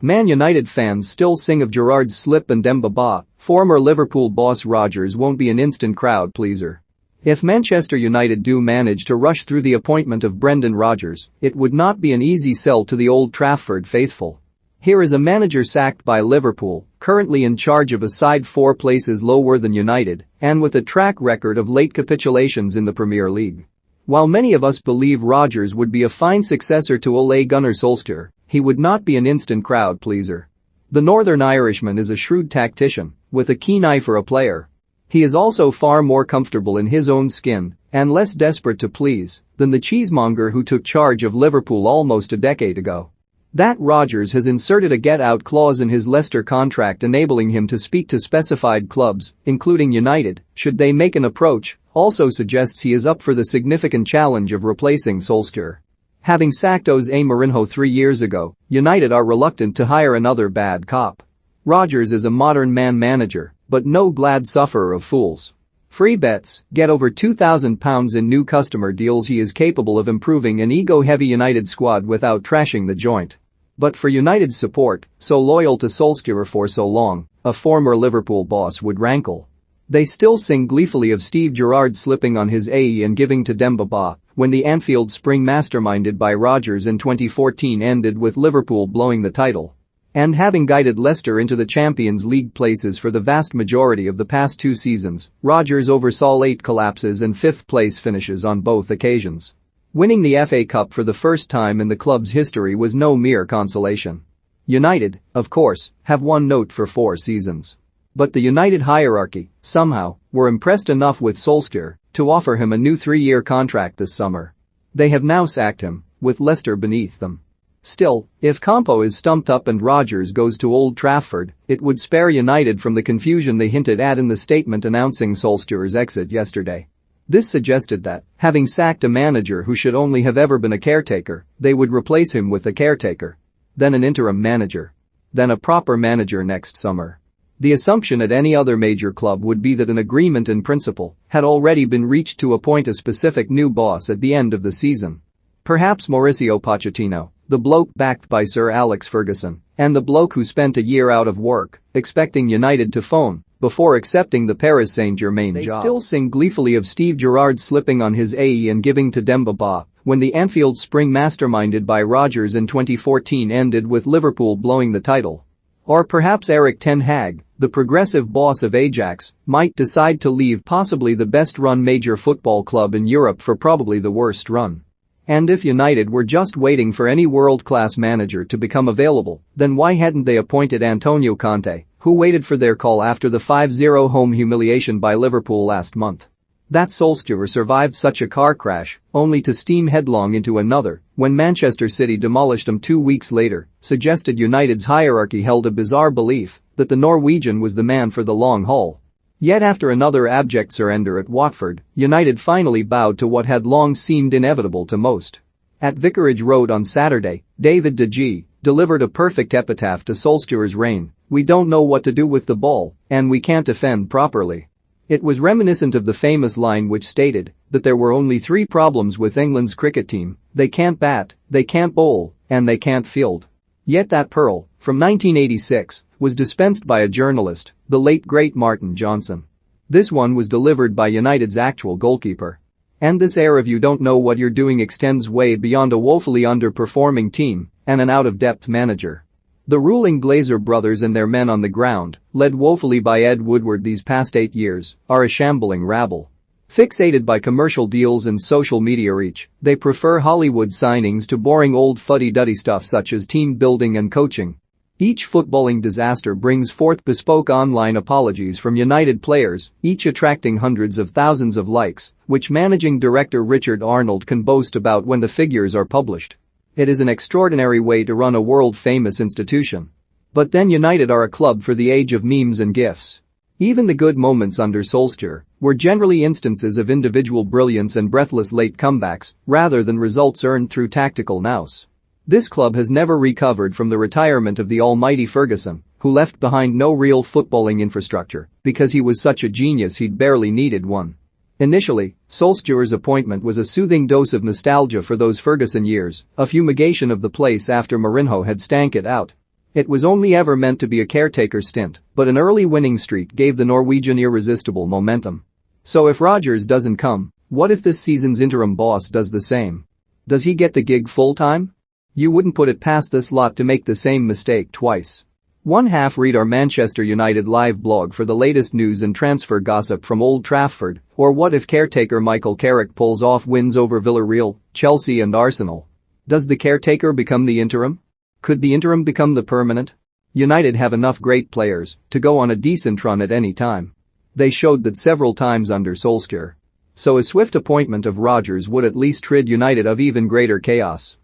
Man United fans still sing of Gerrard's slip and Demba Ba, former Liverpool boss Rodgers won't be an instant crowd pleaser. If Manchester United do manage to rush through the appointment of Brendan Rodgers, it would not be an easy sell to the Old Trafford faithful. Here is a manager sacked by Liverpool, currently in charge of a side 4 places lower than United, and with a track record of late capitulations in the Premier League. While many of us believe Rodgers would be a fine successor to Ole Gunnar Solskjaer, he would not be an instant crowd pleaser. The Northern Irishman is a shrewd tactician, with a keen eye for a player. He is also far more comfortable in his own skin and less desperate to please than the cheesemonger who took charge of Liverpool almost a decade ago. That Rodgers has inserted a get-out clause in his Leicester contract enabling him to speak to specified clubs, including United, should they make an approach, also suggests he is up for the significant challenge of replacing Solskjaer. Having sacked Jose Mourinho 3 years ago, United are reluctant to hire another bad cop. Rodgers is a modern man manager, but no glad sufferer of fools. Free bets, get over £2,000 in new customer deals. He is capable of improving an ego-heavy United squad without trashing the joint. But for United's support, so loyal to Solskjaer for so long, a former Liverpool boss would rankle. They still sing gleefully of Steve Gerrard slipping on his AE and giving to Demba Ba when the Anfield spring masterminded by Rodgers in 2014 ended with Liverpool blowing the title. And having guided Leicester into the Champions League places for the vast majority of the past 2 seasons, Rodgers oversaw 8 collapses and 5th place finishes on both occasions. Winning the FA Cup for the first time in the club's history was no mere consolation. United, of course, have one note for 4 seasons. But the United hierarchy, somehow, were impressed enough with Solskjaer to offer him a new 3-year contract this summer. They have now sacked him, with Leicester beneath them. Still, if Campo is stumped up and Rodgers goes to Old Trafford, it would spare United from the confusion they hinted at in the statement announcing Solskjaer's exit yesterday. This suggested that, having sacked a manager who should only have ever been a caretaker, they would replace him with a caretaker. Then an interim manager. Then a proper manager next summer. The assumption at any other major club would be that an agreement in principle had already been reached to appoint a specific new boss at the end of the season. Perhaps Mauricio Pochettino, the bloke backed by Sir Alex Ferguson, and the bloke who spent a year out of work, expecting United to phone before accepting the Paris Saint-Germain job. They still sing gleefully of Steve Gerrard slipping on his AE and giving to Demba Ba when the Anfield spring masterminded by Rodgers in 2014 ended with Liverpool blowing the title. Or perhaps Erik ten Hag, the progressive boss of Ajax, might decide to leave possibly the best-run major football club in Europe for probably the worst run. And if United were just waiting for any world-class manager to become available, then why hadn't they appointed Antonio Conte, who waited for their call after the 5-0 home humiliation by Liverpool last month? That Solskjaer survived such a car crash, only to steam headlong into another, when Manchester City demolished them 2 weeks later, suggested United's hierarchy held a bizarre belief that the Norwegian was the man for the long haul. Yet after another abject surrender at Watford, United finally bowed to what had long seemed inevitable to most. At Vicarage Road on Saturday, David De Gea delivered a perfect epitaph to Solskjaer's reign: "We don't know what to do with the ball, and we can't defend properly." It was reminiscent of the famous line which stated that there were only 3 problems with England's cricket team: they can't bat, they can't bowl, and they can't field. Yet that pearl, from 1986, was dispensed by a journalist, the late great Martin Johnson. This one was delivered by United's actual goalkeeper. And this air of "you don't know what you're doing" extends way beyond a woefully underperforming team and an out-of-depth manager. The ruling Glazer brothers and their men on the ground, led woefully by Ed Woodward these past 8 years, are a shambling rabble. Fixated by commercial deals and social media reach, they prefer Hollywood signings to boring old fuddy-duddy stuff such as team building and coaching. Each footballing disaster brings forth bespoke online apologies from United players, each attracting hundreds of thousands of likes, which managing director Richard Arnold can boast about when the figures are published. It is an extraordinary way to run a world-famous institution. But then United are a club for the age of memes and GIFs. Even the good moments under Solskjaer were generally instances of individual brilliance and breathless late comebacks, rather than results earned through tactical nous. This club has never recovered from the retirement of the almighty Ferguson, who left behind no real footballing infrastructure because he was such a genius he'd barely needed one. Initially, Solskjaer's appointment was a soothing dose of nostalgia for those Ferguson years, a fumigation of the place after Mourinho had stank it out. It was only ever meant to be a caretaker stint, but an early winning streak gave the Norwegian irresistible momentum. So if Rodgers doesn't come, what if this season's interim boss does the same? Does he get the gig full-time? You wouldn't put it past this lot to make the same mistake twice. Read our Manchester United live blog for the latest news and transfer gossip from Old Trafford, or what if caretaker Michael Carrick pulls off wins over Villarreal, Chelsea and Arsenal? Does the caretaker become the interim? Could the interim become the permanent? United have enough great players to go on a decent run at any time. They showed that several times under Solskjaer. So a swift appointment of Rodgers would at least rid United of even greater chaos.